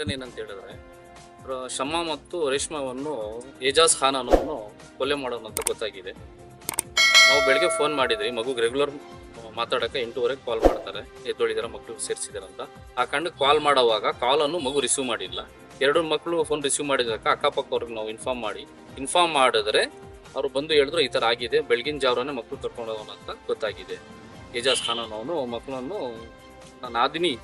ಘಟನೆ ಏನಂತ ಹೇಳಿದ್ರೆ ಶಮ್ಮ ಮತ್ತು ರೇಷ್ಮಾವನ್ನು ಏಜಾಜ್ ಖಾನ್ ಅನ್ನೋನು ಕೊಲೆ ಮಾಡೋನು ಅಂತ ಗೊತ್ತಾಗಿದೆ. ನಾವು ಬೆಳಗ್ಗೆ ಫೋನ್ ಮಾಡಿದ್ವಿ, ಮಗುಗೆ ರೆಗ್ಯುಲರ್ ಮಾತಾಡೋಕ್ಕೆ 8:30 ಕಾಲ್ ಮಾಡ್ತಾರೆ, ಎದ್ದೊಳಿದಾರ ಮಕ್ಕಳು ಸೇರಿಸಿದಾರೆ ಅಂತ. ಆ ಕಣ್ಣು ಕಾಲ್ ಮಾಡೋವಾಗ ಕಾಲನ್ನು ಮಗು ರಿಸೀವ್ ಮಾಡಿಲ್ಲ. 2 ಮಕ್ಕಳು ಫೋನ್ ರಿಸೀವ್ ಮಾಡಿದಾಗ ಅಕ್ಕಪಕ್ಕವ್ರಿಗೆ ನಾವು ಇನ್ಫಾರ್ಮ್ ಮಾಡಿದ್ರೆ ಅವರು ಬಂದು ಹೇಳಿದ್ರು ಈ ಥರ ಆಗಿದೆ, ಬೆಳಗಿನ ಜಾವರನೇ ಮಕ್ಕಳು ಕರ್ಕೊಂಡು ಹೋಗೋಣ ಅಂತ ಗೊತ್ತಾಗಿದೆ. ಏಜಾಜ್ ಖಾನ್ ಅನ್ನೋನು ಮಕ್ಕಳನ್ನು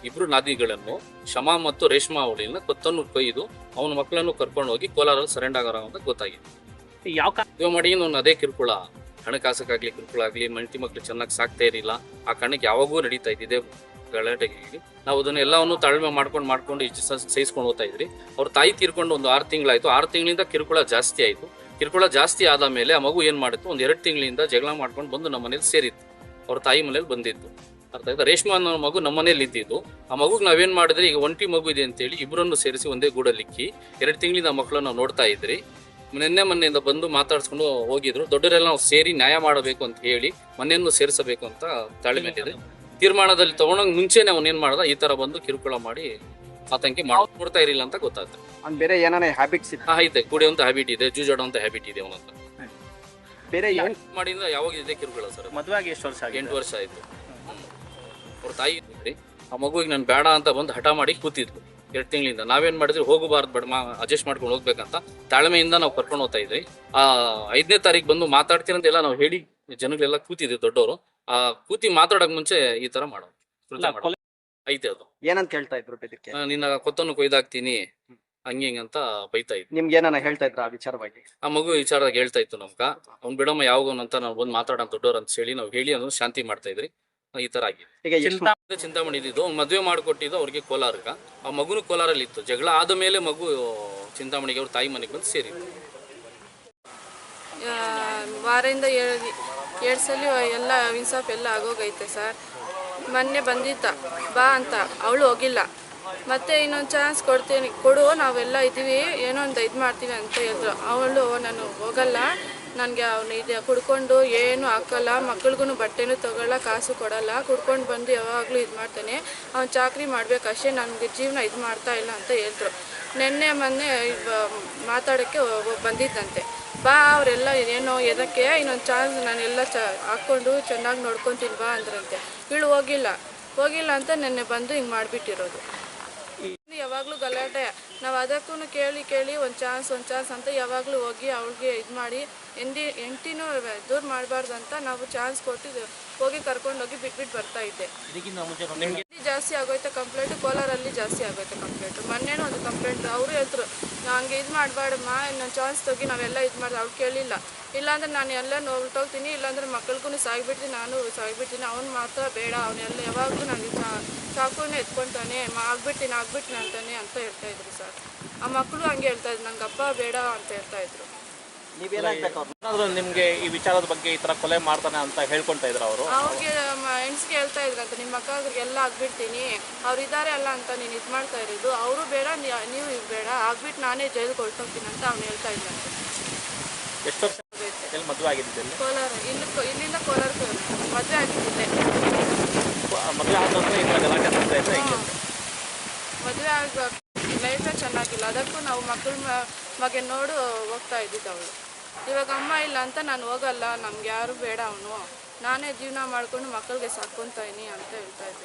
ಇಬ್ರು ನಾದಿಗಳನ್ನು ಶಮಾ ಮತ್ತು ರೇಷ್ಮಾ ಅವಳಿನ ಕೊತ್ತನ್ನು ಕೊಯ್ದು ಅವನ ಮಕ್ಕಳನ್ನು ಕರ್ಕೊಂಡು ಹೋಗಿ ಕೋಲಾರಲ್ಲಿ ಸರೆಂಡರ್ ಆಗೋಣ ಅಂತ ಗೊತ್ತಾಗಿದೆ. ಯಾವ ಮಾಡಿ ನಾನು ಅದೇ ಕಿರುಕುಳ, ಹಣಕಾಸಕ್ಕಾಗ್ಲಿ ಕಿರುಕುಳ ಆಗಲಿ, ಮಕ್ಕಳು ಚೆನ್ನಾಗಿ ಸಾಕ್ತಾ ಇರಲಿಲ್ಲ. ಆ ಕಣ್ಣಕ್ಕೆ ಯಾವಾಗೂ ನಡೀತಾ ಇದ್ದಿದೆ ಗಲಾಟೆಗೆ. ನಾವು ಅದನ್ನ ಎಲ್ಲವನ್ನು ತಾಳ್ಮೆ ಮಾಡ್ಕೊಂಡು ಸಹಿಸ್ಕೊಂಡು ಹೋಗ್ತಾ ಇದ್ರಿ. ಅವ್ರ ತಾಯಿ ತೀರ್ಕೊಂಡು ಒಂದು 6 ತಿಂಗಳಾಯ್ತು. 6 ತಿಂಗಳಿಂದ ಕಿರುಕುಳ ಜಾಸ್ತಿ ಆಯಿತು. ಕಿರುಕುಳ ಜಾಸ್ತಿ ಆದ ಮೇಲೆ ಆ ಮಗು ಏನು ಮಾಡಿತ್ತು, ಒಂದು 2 ತಿಂಗಳಿಂದ ಜಗಳ ಮಾಡ್ಕೊಂಡು ಬಂದು ನಮ್ಮ ಮನೇಲಿ ಸೇರಿತ್ತು. ಅವ್ರ ತಾಯಿ ಮನೇಲಿ ಬಂದಿತ್ತು. ಅರ್ಥ ಆಯ್ತಾ? ರೇಷ್ಮಾ ಅನ್ನೋ ಮಗು ನಮ್ಮ ಮನೇಲಿ ಇದ್ದಿದ್ದು. ಆ ಮಗುಗೆ ನಾವೇನು ಮಾಡಿದ್ರಿ, ಈಗ ಒಂಟಿ ಮಗು ಇದೆ ಅಂತೇಳಿ ಇಬ್ಬರನ್ನು ಸೇರಿಸಿ ಒಂದೇ ಗೂಡಲ್ಲಿಕ್ಕಿ 2 ತಿಂಗಳಿಂದ ಮಕ್ಕಳನ್ನ ನಾವು ನೋಡ್ತಾ ಇದ್ರಿ. ಮೊನ್ನೆಯಿಂದ ಬಂದು ಮಾತಾಡ್ಸ್ಕೊಂಡು ಹೋಗಿದ್ರು. ದೊಡ್ಡರೆಲ್ಲ ನಾವು ಸೇರಿ ನ್ಯಾಯ ಮಾಡಬೇಕು ಅಂತ ಹೇಳಿ ಮನೆಯನ್ನು ಸೇರಿಸಬೇಕು ಅಂತ ತಾಳ್ಮೆಯಿದೆ. ತೀರ್ಮಾನದಲ್ಲಿ ತಗೊಂಡಂಗೆ ಮುಂಚೆನೆ ಅವನೇನ್ ಮಾಡ್ದ, ಈ ತರ ಬಂದು ಕಿರುಕುಳ ಮಾಡಿ ಆತಂಕಿ ನೋಡ್ತಾ ಇರಲಿಲ್ಲ ಅಂತ ಗೊತ್ತಾಗ್ತದೆ. ಬೇರೆ ಏನಾನ ಹ್ಯಾಬಿಟ್ಸ್ ಐತೆ, ಕುಡಿಯುವಂತ ಹ್ಯಾಬಿಟ್ ಇದೆ, ಜೂಜಾಡುವಂತ ಹ್ಯಾಬಿಟ್ ಇದೆ ಅವನಂತ. ಬೇರೆ ಏನ್ ಮಾಡಿದ್ರೆ ಯಾವಾಗ ಇದೆ ಕಿರುಕುಳ ಸರ್? ಮದುವೆ ಆಗಿ ಎಷ್ಟು ವರ್ಷ? 8 ವರ್ಷ ಆಯ್ತು. ಅವ್ರ ತಾಯಿ ಇದ್ರಿ, ಆ ಮಗುವಿಗೆ ನಾನು ಬೇಡ ಅಂತ ಬಂದು ಹಠ ಮಾಡಿ ಕೂತಿದ್ಲು 2 ತಿಂಗಳಿಂದ. ನಾವೇನ್ ಮಾಡಿದ್ರಿ, ಹೋಗಬಾರ್ದು ಬೇಡ, ಅಡ್ಜಸ್ಟ್ ಮಾಡ್ಕೊಂಡು ಹೋಗ್ಬೇಕಂತ ತಾಳ್ಮೆಯಿಂದ ನಾವು ಕರ್ಕೊಂಡು ಹೋಗ್ತಾ ಇದ್ರಿ. 5ನೇ ತಾರೀಕು ಬಂದು ಮಾತಾಡ್ತೀರಂತೆಲ್ಲ ನಾವು ಹೇಳಿ ಜನಗಳೆಲ್ಲ ಕೂತಿದ್ವಿ ದೊಡ್ಡವರು. ಆ ಕೂತಿ ಮಾತಾಡಕ್ ಮುಂಚೆ ಈ ತರ ಮಾಡೋದು ಐತೆ. ಅದು ಏನಂತ ಹೇಳ್ತಾ ಇದ್ರು? ಇದಕ್ಕೆ ನಿನ್ನ ಕೊತ್ತನ್ನು ಕೊಯ್ದಾಕ್ತೀನಿ ಹಂಗಿಂಗಂತ ಬೈತಾ ಇದ್ವಿ. ನಿಮ್ಗೆ ಏನಾನ ಹೇಳ್ತಾ ಇದ್ರ ಆ ವಿಚಾರವಾಗಿ? ಆ ಮಗು ವಿಚಾರದಾಗ ಹೇಳ್ತಾ ಇತ್ತು ನಮ್ಗ, ಅವ್ನ್ ಬಿಡಮ್ಮ ಯಾವಾಗಂತ ನಾವು ಬಂದು ಮಾತಾಡೋ ದೊಡ್ಡವ್ರು ಅಂತ ಹೇಳಿ ನಾವು ಹೇಳಿ ಅದನ್ನು ಶಾಂತಿ ಮಾಡ್ತಾ ಇದ್ರಿ. ಈ ತರ ಆಗಿದೆ. ಈಗ ಚಿಂತಾಮಣಿ ಇದ್ದಿದ್ದು, ಮದುವೆ ಮಾಡಿಕೊಟ್ಟಿದ್ದು ಅವ್ರಿಗೆ ಕೋಲಾರಗ. ಆ ಮಗುನು ಕೋಲಾರಲ್ಲಿ ಇತ್ತು. ಜಗಳ ಆದ ಮೇಲೆ ಮಗು ಚಿಂತಾಮಣಿಗೆ ಅವ್ರ ತಾಯಿ ಮನೆಗೆ ಬಂದು ಸೇರಿತ್ತು. ವಾರದಿಂದ 2 ಸಲ ಎಲ್ಲ ವಿನ್ಸಾಪ್ ಎಲ್ಲ ಆಗೋಗೈತೆ ಸರ್. ಮೊನ್ನೆ ಬಂದಿದ್ದ ಬಾ ಅಂತ, ಅವಳು ಹೋಗಿಲ್ಲ. ಮತ್ತೆ ಇನ್ನೊಂದು ಚಾನ್ಸ್ ಕೊಡು, ನಾವೆಲ್ಲ ಇದ್ದೀವಿ, ಏನೋ ಒಂದು ಇದು ಮಾಡ್ತೀವಿ ಅಂತ ಹೇಳಿದ್ರು. ಅವಳು ನಾನು ಹೋಗಲ್ಲ, ನನಗೆ ಅವನು ಇದು ಕುಡ್ಕೊಂಡು ಏನು ಹಾಕಲ್ಲ, ಮಕ್ಳಿಗೂ ಬಟ್ಟೆನೂ ತೊಗೊಳ್ಳ, ಕಾಸು ಕೊಡಲ್ಲ, ಕುಡ್ಕೊಂಡು ಬಂದು ಯಾವಾಗಲೂ ಇದು ಮಾಡ್ತಾನೆ, ಅವ್ನು ಚಾಕ್ರಿ ಮಾಡಬೇಕಷ್ಟೇ, ನನಗೆ ಜೀವನ ಇದು ಮಾಡ್ತಾ ಇಲ್ಲ ಅಂತ ಹೇಳಿದ್ರು. ಮೊನ್ನೆ ಮಾತಾಡೋಕ್ಕೆ ಬಂದಿದ್ದಂತೆ. ಬಾ ಅವರೆಲ್ಲ ಏನೋ ಎದಕ್ಕೆ ಇನ್ನೊಂದು ಚಾನ್ಸ್ ನಾನೆಲ್ಲ ಹಾಕ್ಕೊಂಡು ಚೆನ್ನಾಗಿ ನೋಡ್ಕೊತೀನಿ ಬಾ ಅಂದ್ರಂತೆ. ಇವಳು ಹೋಗಿಲ್ಲ ಅಂತ ನೆನ್ನೆ ಬಂದು ಹಿಂಗೆ ಮಾಡಿಬಿಟ್ಟಿರೋದು. ಯಾವಾಗಲೂ ಗಲಾಟೆ. ನಾವು ಅದಕ್ಕೂ ಕೇಳಿ ಒಂದು ಚಾನ್ಸ್ ಅಂತ ಯಾವಾಗಲೂ ಹೋಗಿ ಅವಳಿಗೆ ಇದು ಮಾಡಿ ಹೆಂಡ್ತಿನೂ ದೂರ ಮಾಡಬಾರ್ದು ಅಂತ ನಾವು ಚಾನ್ಸ್ ಕೊಟ್ಟು ಹೋಗಿ ಕರ್ಕೊಂಡೋಗಿ ಬಿಟ್ಬಿಟ್ಟು ಬರ್ತಾ ಇದ್ದೆ. ಜಾಸ್ತಿ ಆಗೋಯ್ತು ಕಂಪ್ಲೇಂಟು, ಕೋಲಾರಲ್ಲಿ ಜಾಸ್ತಿ ಆಗೋಯ್ತು ಕಂಪ್ಲೇಂಟು. ಮೊನ್ನೆನೂ ಒಂದು ಕಂಪ್ಲೇಂಟ್ ಅವರು ಹೇಳ್ರು, ಹಂಗೆ ಇದು ಮಾಡಬೇಡಮ್ಮ, ಇನ್ನೊಂದು ಚಾನ್ಸ್ ತೊಗಿ, ನಾವೆಲ್ಲ ಇದು ಮಾಡಿದೆ. ಅವ್ಳು ಕೇಳಿಲ್ಲ. ಇಲ್ಲಾಂದ್ರೆ ನಾನು ಎಲ್ಲ ಹೊರಟೋಗ್ತೀನಿ, ಇಲ್ಲಾಂದ್ರೆ ಮಕ್ಕಳಿಗೂ ಸಾಯ್ಬಿಡ್ತೀನಿ, ನಾನು ಸಾಯ್ಬಿಡ್ತೀನಿ. ಅವ್ನು ಮಾತ್ರ ಬೇಡ, ಅವನ್ನೆಲ್ಲ ಯಾವಾಗಲೂ ನನಗೆ ಚಾಕುನೇ ಎತ್ಕೊಳ್ತಾನೆ, ಆಗ್ಬಿಡ್ತೀನಿ ಅಂತಾನೆ ಅಂತ ಹೇಳ್ತಾ ಇದ್ರು ಸರ್. ಆ ಮಕ್ಕಳು ಹಂಗೆ ಹೇಳ್ತಾ ಇದ್ರು, ನಂಗೆ ಅಪ್ಪ ಬೇಡ ಅಂತ ಹೇಳ್ತಾ ಇದ್ರು. ನಿಮ್ಗೆ ಈ ವಿಚಾರದ ಬಗ್ಗೆ ಈ ತರ ಕೊಲೆ ಮಾಡ್ತಾನೆ ಅಂತ ಹೇಳ್ಕೊಂತ ಇದ್ರು ಅವರು? ಅವ್ರಿಗೆ ಹೆಣ್ಸ್ಗೆ ಹೇಳ್ತಾ ಇದ್ರಂತ, ನಿಮ್ಮ ಅಕ್ಕವ್ರಿಗೆಲ್ಲ ಆಗ್ಬಿಡ್ತೀನಿ, ಅವ್ರು ಇದ್ದಾರೆ ಅಲ್ಲ ಅಂತ ನೀನು ಇದು ಮಾಡ್ತಾ ಇರೋದು, ಅವರು ಬೇಡ ನೀವು ಬೇಡ, ಆಗ್ಬಿಟ್ಟು ನಾನೇ ಜೈಲಿಗೆ ಹೊರಟೋಗ್ತೀನಿ ಅಂತ ಅವ್ನು ಹೇಳ್ತಾ ಇದ್ದಂತೆ. ಎಷ್ಟು ವರ್ಷ ಮದುವೆ ಆಗಿದ್ದಿಲ್ಲ? ಕೋಲಾರ, ಇಲ್ಲಿಂದ ಕೋಲಾರಕ್ಕೆ ಮದುವೆ ಆಗಿದ್ದಿದ್ದೆ. ಮದುವೆ ಆದ ಮದುವೆ ಆಗ ಲೈಫೇ ಚೆನ್ನಾಗಿಲ್ಲ, ಅದಕ್ಕೂ ನಾವು ಮಗೆ ನೋಡು ಹೋಗ್ತಾ ಇದ್ದಿದ್ದು ಅವಳು. ಇವಾಗ ಅಮ್ಮ ಇಲ್ಲ ಅಂತ ನಾನು ಹೋಗಲ್ಲ, ನಮ್ಗೆ ಯಾರು ಬೇಡ, ಅವನು ನಾನೇ ಜೀವನ ಮಾಡ್ಕೊಂಡು ಮಕ್ಕಳಿಗೆ ಸಾಕೊಂತೀನಿ ಅಂತ ಹೇಳ್ತಾ ಇದ್ದೆ.